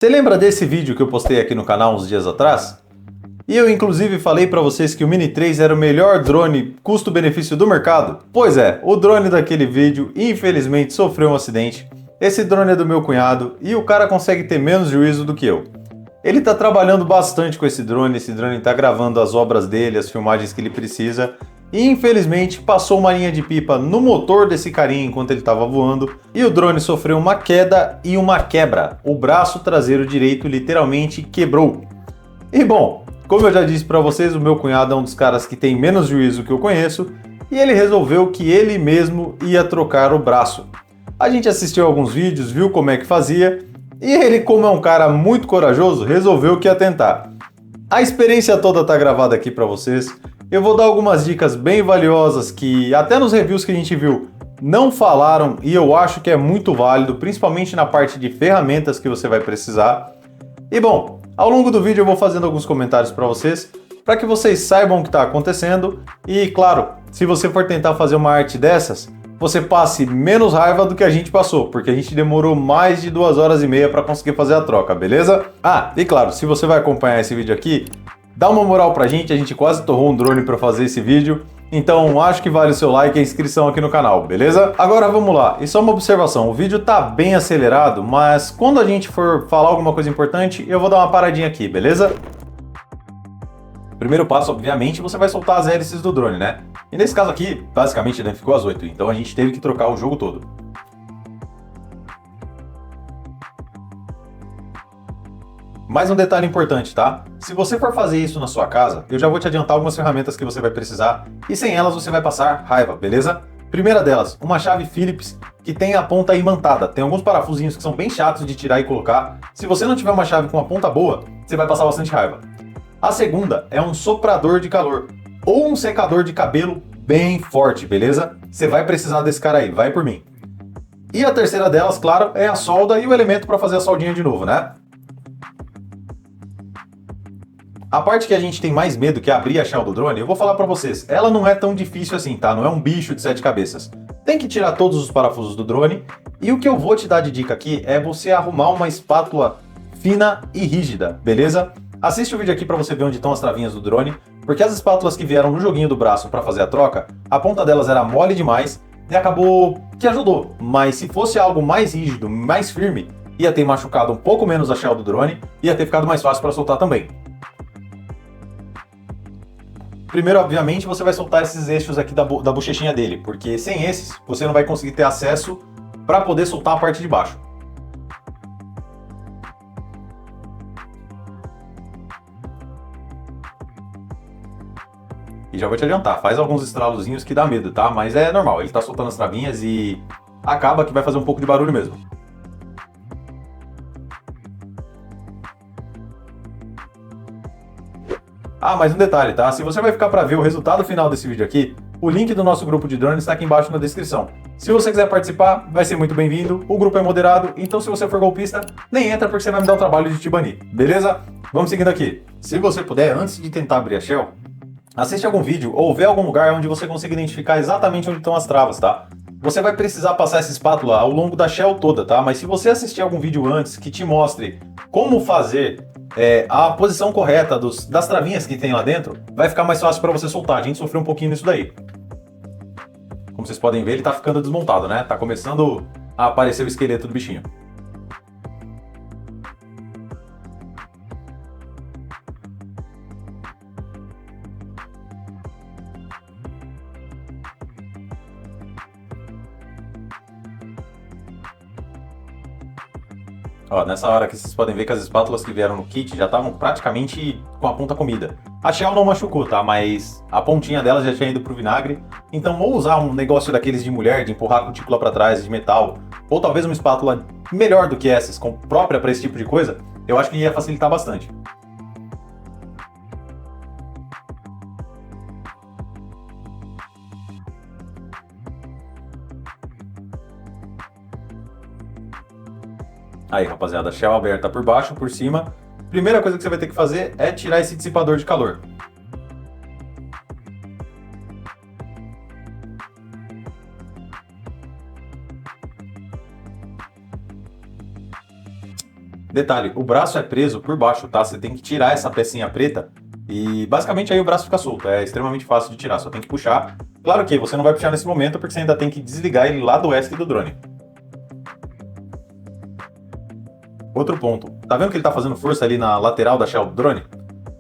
Você lembra desse vídeo que eu postei aqui no canal uns dias atrás? E eu inclusive falei para vocês que o Mini 3 era o melhor drone custo-benefício do mercado? Pois é, o drone daquele vídeo infelizmente sofreu um acidente. Esse drone é do meu cunhado e o cara consegue ter menos juízo do que eu. Ele tá trabalhando bastante com esse drone tá gravando as obras dele, as filmagens que ele precisa. E infelizmente passou uma linha de pipa no motor desse carinha enquanto ele estava voando e o drone sofreu uma queda e uma quebra. O braço traseiro direito literalmente quebrou. E bom, como eu já disse para vocês, o meu cunhado é um dos caras que tem menos juízo que eu conheço e ele resolveu que ele mesmo ia trocar o braço. A gente assistiu alguns vídeos, viu como é que fazia e ele, como é um cara muito corajoso, resolveu que ia tentar. A experiência toda tá gravada aqui para vocês. Eu vou dar algumas dicas bem valiosas que até nos reviews que a gente viu não falaram e eu acho que é muito válido, principalmente na parte de ferramentas que você vai precisar. E bom, ao longo do vídeo eu vou fazendo alguns comentários para que vocês saibam o que está acontecendo e, claro, se você for tentar fazer uma arte dessas, você passe menos raiva do que a gente passou, porque a gente demorou mais de 2 horas e meia para conseguir fazer a troca, beleza? Ah, e claro, se você vai acompanhar esse vídeo aqui, dá uma moral pra gente, a gente quase torrou um drone para fazer esse vídeo, então acho que vale o seu like e a inscrição aqui no canal, beleza? Agora vamos lá, e só uma observação, o vídeo tá bem acelerado, mas quando a gente for falar alguma coisa importante, eu vou dar uma paradinha aqui, beleza? Primeiro passo, obviamente, você vai soltar as hélices do drone, né? E nesse caso aqui, basicamente danificou as 8, então a gente teve que trocar o jogo todo. Mais um detalhe importante, tá? Se você for fazer isso na sua casa, eu já vou te adiantar algumas ferramentas que você vai precisar e sem elas você vai passar raiva, beleza? Primeira delas, uma chave Phillips que tem a ponta imantada. Tem alguns parafusinhos que são bem chatos de tirar e colocar. Se você não tiver uma chave com a ponta boa, você vai passar bastante raiva. A segunda é um soprador de calor ou um secador de cabelo bem forte, beleza? Você vai precisar desse cara aí, vai por mim. E a terceira delas, claro, é a solda e o elemento para fazer a soldinha de novo, né? A parte que a gente tem mais medo, que é abrir a shell do drone, eu vou falar pra vocês, ela não é tão difícil assim, tá? Não é um bicho de 7 cabeças. Tem que tirar todos os parafusos do drone, e o que eu vou te dar de dica aqui é você arrumar uma espátula fina e rígida, beleza? Assiste o vídeo aqui pra você ver onde estão as travinhas do drone, porque as espátulas que vieram no joguinho do braço pra fazer a troca, a ponta delas era mole demais, e acabou que ajudou. Mas se fosse algo mais rígido, mais firme, ia ter machucado um pouco menos a shell do drone, ia ter ficado mais fácil pra soltar também. Primeiro, obviamente, você vai soltar esses eixos aqui da bochechinha dele, porque sem esses, você não vai conseguir ter acesso para poder soltar a parte de baixo. E já vou te adiantar, faz alguns estralozinhos que dá medo, tá? Mas é normal, ele tá soltando as travinhas e acaba que vai fazer um pouco de barulho mesmo. Ah, mais um detalhe, tá? Se você vai ficar para ver o resultado final desse vídeo aqui, o link do nosso grupo de drones está aqui embaixo na descrição. Se você quiser participar, vai ser muito bem-vindo. O grupo é moderado, então se você for golpista, nem entra porque você vai me dar o trabalho de te banir, beleza? Vamos seguindo aqui. Se você puder, antes de tentar abrir a shell, assiste algum vídeo ou vê algum lugar onde você consiga identificar exatamente onde estão as travas, tá? Você vai precisar passar essa espátula ao longo da shell toda, tá? Mas se você assistir algum vídeo antes que te mostre como fazer a posição correta das travinhas que tem lá dentro, vai ficar mais fácil para você soltar. A gente sofreu um pouquinho nisso daí. Como vocês podem ver, ele tá ficando desmontado, né? Tá começando a aparecer o esqueleto do bichinho. Ó, nessa hora que vocês podem ver que as espátulas que vieram no kit já estavam praticamente com a ponta comida. A shell não machucou, tá? Mas a pontinha dela já tinha ido pro vinagre. Então, ou usar um negócio daqueles de mulher, de empurrar a cutícula pra trás, de metal, ou talvez uma espátula melhor do que essas, própria para esse tipo de coisa, eu acho que ia facilitar bastante. Aí, rapaziada, shell aberta por baixo, por cima. Primeira coisa que você vai ter que fazer é tirar esse dissipador de calor. Detalhe, o braço é preso por baixo, tá? Você tem que tirar essa pecinha preta e basicamente aí o braço fica solto. É extremamente fácil de tirar, só tem que puxar. Claro que você não vai puxar nesse momento porque você ainda tem que desligar ele lá do ESC do drone. Outro ponto, tá vendo que ele tá fazendo força ali na lateral da shell do drone?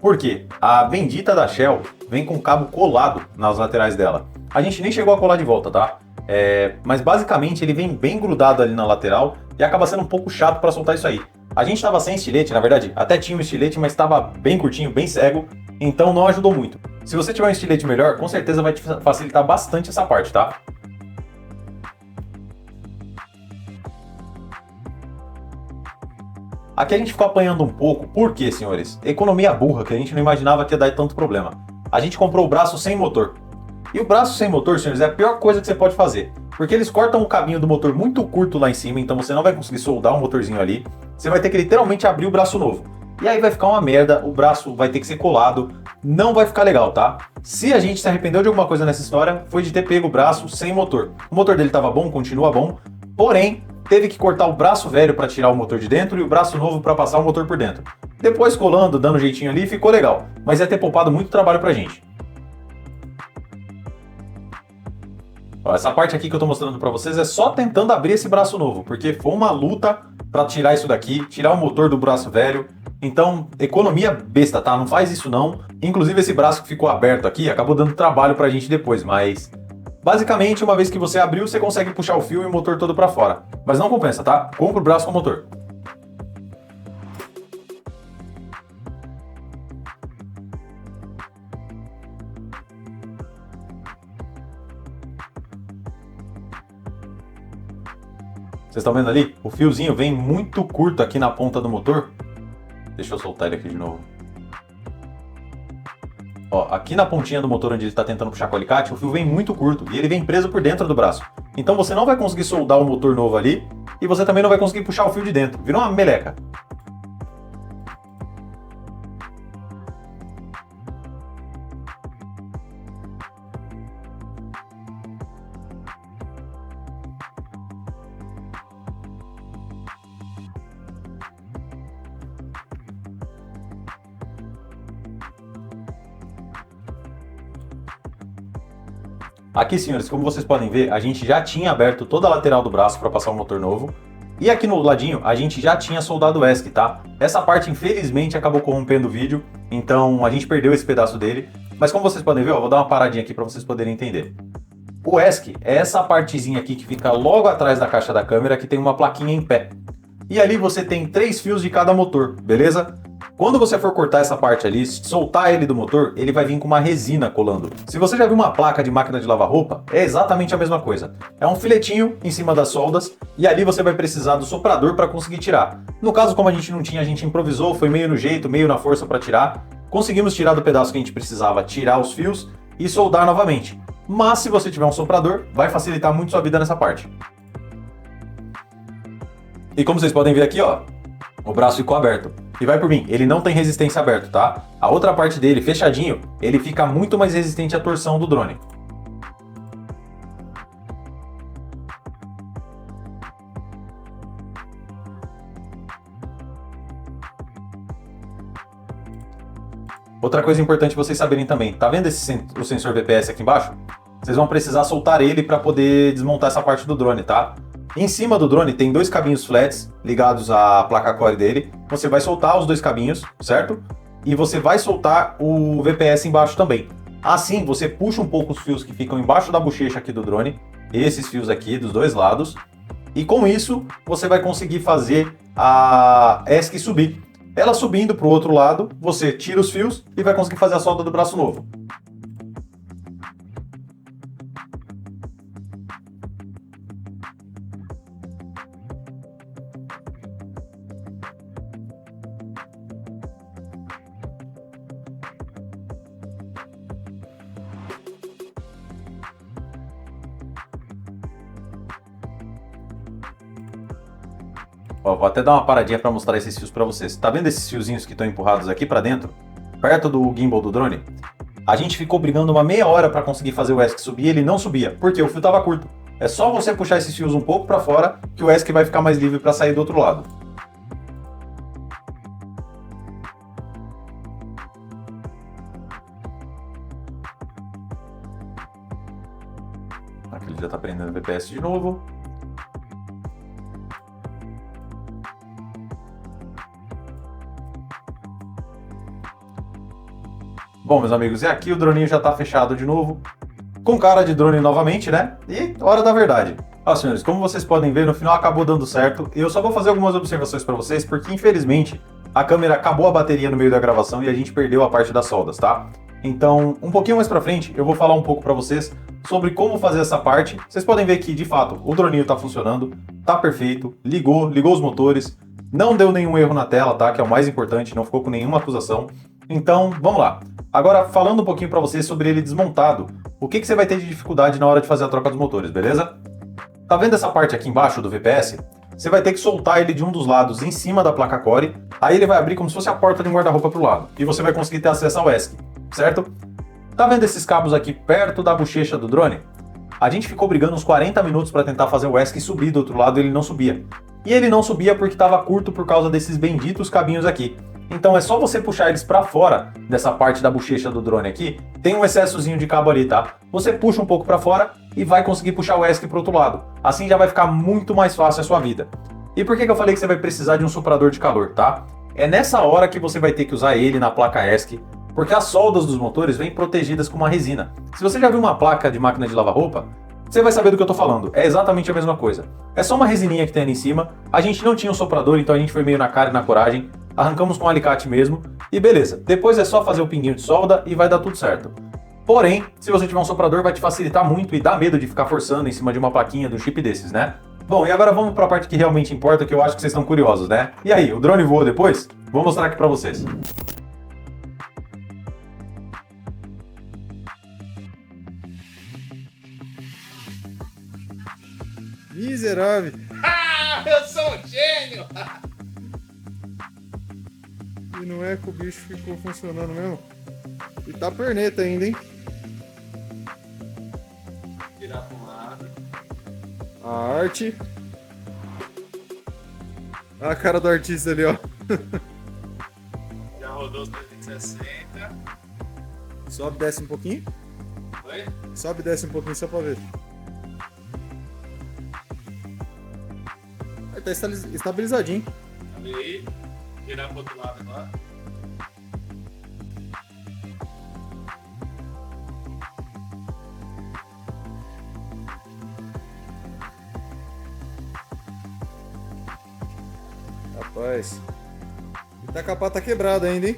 Por quê? A bendita da shell vem com o cabo colado nas laterais dela. A gente nem chegou a colar de volta, tá? Mas basicamente ele vem bem grudado ali na lateral e acaba sendo um pouco chato para soltar isso aí. A gente estava sem estilete, na verdade, até tinha um estilete, mas estava bem curtinho, bem cego, então não ajudou muito. Se você tiver um estilete melhor, com certeza vai te facilitar bastante essa parte, tá? Aqui a gente ficou apanhando um pouco, por quê, senhores? Economia burra, que a gente não imaginava que ia dar tanto problema. A gente comprou o braço sem motor. E o braço sem motor, senhores, é a pior coisa que você pode fazer. Porque eles cortam o caminho do motor muito curto lá em cima, então você não vai conseguir soldar um motorzinho ali. Você vai ter que literalmente abrir o braço novo. E aí vai ficar uma merda, o braço vai ter que ser colado, não vai ficar legal, tá? Se a gente se arrependeu de alguma coisa nessa história, foi de ter pego o braço sem motor. O motor dele estava bom, continua bom, porém, teve que cortar o braço velho para tirar o motor de dentro e o braço novo para passar o motor por dentro. Depois colando, dando um jeitinho ali, ficou legal, mas ia ter poupado muito trabalho pra gente. Ó, essa parte aqui que eu tô mostrando pra vocês é só tentando abrir esse braço novo, porque foi uma luta pra tirar isso daqui, tirar o motor do braço velho. Então, economia besta, tá? Não faz isso não. Inclusive esse braço que ficou aberto aqui acabou dando trabalho pra gente depois, mas... basicamente, uma vez que você abriu, você consegue puxar o fio e o motor todo pra fora. Mas não compensa, tá? Compra o braço com motor. Vocês estão vendo ali? O fiozinho vem muito curto aqui na ponta do motor. Deixa eu soltar ele aqui de novo. Ó, aqui na pontinha do motor onde ele está tentando puxar com o alicate, o fio vem muito curto e ele vem preso por dentro do braço. Então você não vai conseguir soldar o motor novo ali e você também não vai conseguir puxar o fio de dentro. Virou uma meleca. Aqui, senhores, como vocês podem ver, a gente já tinha aberto toda a lateral do braço para passar o motor novo. E aqui no ladinho, a gente já tinha soldado o ESC, tá? Essa parte, infelizmente, acabou corrompendo o vídeo, então a gente perdeu esse pedaço dele. Mas como vocês podem ver, eu vou dar uma paradinha aqui para vocês poderem entender. O ESC é essa partezinha aqui que fica logo atrás da caixa da câmera, que tem uma plaquinha em pé. E ali você tem 3 fios de cada motor, beleza? Quando você for cortar essa parte ali, soltar ele do motor, ele vai vir com uma resina colando. Se você já viu uma placa de máquina de lavar roupa, é exatamente a mesma coisa. É um filetinho em cima das soldas e ali você vai precisar do soprador para conseguir tirar. No caso, como a gente não tinha, a gente improvisou, foi meio no jeito, meio na força para tirar. Conseguimos tirar do pedaço que a gente precisava, tirar os fios e soldar novamente. Mas se você tiver um soprador, vai facilitar muito sua vida nessa parte. E como vocês podem ver aqui, ó, o braço ficou aberto. E vai por mim, ele não tem resistência aberto, tá? A outra parte dele, fechadinho, ele fica muito mais resistente à torção do drone. Outra coisa importante vocês saberem também, tá vendo o sensor VPS aqui embaixo? Vocês vão precisar soltar ele para poder desmontar essa parte do drone, tá? Em cima do drone tem 2 cabinhos flats ligados à placa core dele. Você vai soltar os 2 cabinhos, certo? E você vai soltar o VPS embaixo também. Assim, você puxa um pouco os fios que ficam embaixo da bochecha aqui do drone, esses fios aqui dos 2 lados, e com isso você vai conseguir fazer a ESC subir. Ela subindo para o outro lado, você tira os fios e vai conseguir fazer a solda do braço novo. Ó, vou até dar uma paradinha para mostrar esses fios para vocês. Tá vendo esses fiozinhos que estão empurrados aqui para dentro? Perto do gimbal do drone? A gente ficou brigando uma meia hora para conseguir fazer o ESC subir e ele não subia, porque o fio estava curto. É só você puxar esses fios um pouco para fora que o ESC vai ficar mais livre para sair do outro lado. Aqui ele já está prendendo o VPS de novo. Bom, meus amigos, e aqui o droninho já está fechado de novo, com cara de drone novamente, né? E hora da verdade. Ó, senhores, como vocês podem ver, no final acabou dando certo. Eu só vou fazer algumas observações para vocês, porque infelizmente a câmera acabou a bateria no meio da gravação e a gente perdeu a parte das soldas, tá? Então, um pouquinho mais pra frente, eu vou falar um pouco para vocês sobre como fazer essa parte. Vocês podem ver que, de fato, o droninho tá funcionando, tá perfeito, ligou os motores, não deu nenhum erro na tela, tá? Que é o mais importante, não ficou com nenhuma acusação. Então, vamos lá. Agora, falando um pouquinho para vocês sobre ele desmontado, o que você vai ter de dificuldade na hora de fazer a troca dos motores, beleza? Tá vendo essa parte aqui embaixo do VPS? Você vai ter que soltar ele de um dos lados em cima da placa core, aí ele vai abrir como se fosse a porta de um guarda-roupa pro lado, e você vai conseguir ter acesso ao ESC, certo? Tá vendo esses cabos aqui perto da bochecha do drone? A gente ficou brigando uns 40 minutos para tentar fazer o ESC subir do outro lado e ele não subia. E ele não subia porque estava curto por causa desses benditos cabinhos aqui. Então é só você puxar eles para fora dessa parte da bochecha do drone aqui, tem um excessozinho de cabo ali, tá? Você puxa um pouco para fora e vai conseguir puxar o ESC pro outro lado. Assim já vai ficar muito mais fácil a sua vida. E por que eu falei que você vai precisar de um soprador de calor, tá? É nessa hora que você vai ter que usar ele na placa ESC, porque as soldas dos motores vêm protegidas com uma resina. Se você já viu uma placa de máquina de lavar roupa, você vai saber do que eu tô falando. É exatamente a mesma coisa. É só uma resininha que tem ali em cima. A gente não tinha um soprador, então a gente foi meio na cara e na coragem. Arrancamos com um alicate mesmo e beleza. Depois é só fazer o pinguinho de solda e vai dar tudo certo. Porém, se você tiver um soprador vai te facilitar muito e dá medo de ficar forçando em cima de uma plaquinha de um chip desses, né? Bom, e agora vamos para a parte que realmente importa, que eu acho que vocês estão curiosos, né? E aí, o drone voou depois? Vou mostrar aqui para vocês. Miserável. Eu sou um gênio! E não é que o bicho ficou funcionando mesmo. E tá perneta ainda, hein? Virar pra um lado. A arte. A cara do artista ali, ó. Já rodou os 360. Sobe, desce um pouquinho. Oi? Sobe, desce um pouquinho só pra ver. Tá estabilizadinho. Abre aí. Virar pro outro lado agora. Rapaz. E tá com a pata quebrada ainda, hein?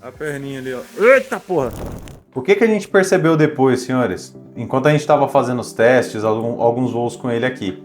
A perninha ali, ó. Eita porra! O que a gente percebeu depois, senhores? Enquanto a gente estava fazendo os testes, alguns voos com ele aqui.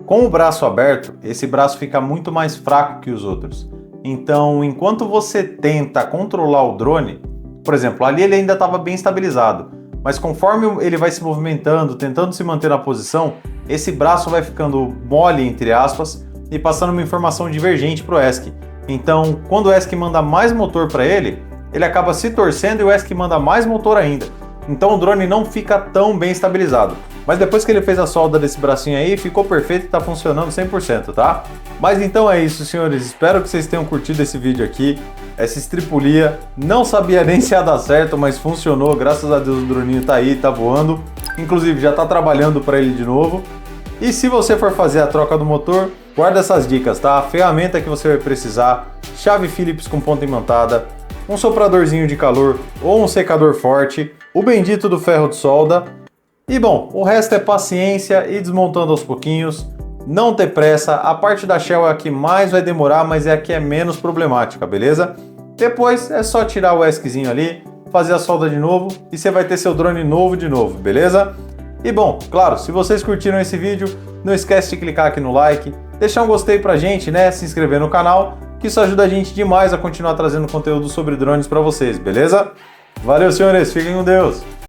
Com o braço aberto, esse braço fica muito mais fraco que os outros. Então, enquanto você tenta controlar o drone, por exemplo, ali ele ainda estava bem estabilizado, mas conforme ele vai se movimentando, tentando se manter na posição, esse braço vai ficando mole, entre aspas, e passando uma informação divergente para o ESC. Então, quando o ESC manda mais motor para ele acaba se torcendo e o ESC manda mais motor ainda. Então o drone não fica tão bem estabilizado. Mas depois que ele fez a solda desse bracinho aí, ficou perfeito e está funcionando 100%, tá? Mas então é isso, senhores. Espero que vocês tenham curtido esse vídeo aqui. Essa estripulia, não sabia nem se ia dar certo, mas funcionou. Graças a Deus o droninho tá aí, tá voando. Inclusive já tá trabalhando para ele de novo. E se você for fazer a troca do motor, guarda essas dicas, tá? A ferramenta que você vai precisar, chave Phillips com ponta imantada, um sopradorzinho de calor ou um secador forte, o bendito do ferro de solda. E bom, o resto é paciência e desmontando aos pouquinhos, não ter pressa. A parte da shell é a que mais vai demorar, mas é a que é menos problemática, beleza? Depois é só tirar o ESCzinho ali, fazer a solda de novo e você vai ter seu drone novo de novo, beleza? E bom, claro, se vocês curtiram esse vídeo, não esquece de clicar aqui no like, deixar um gostei pra gente, né? Se inscrever no canal, que isso ajuda a gente demais a continuar trazendo conteúdo sobre drones pra vocês, beleza? Valeu, senhores, fiquem com Deus!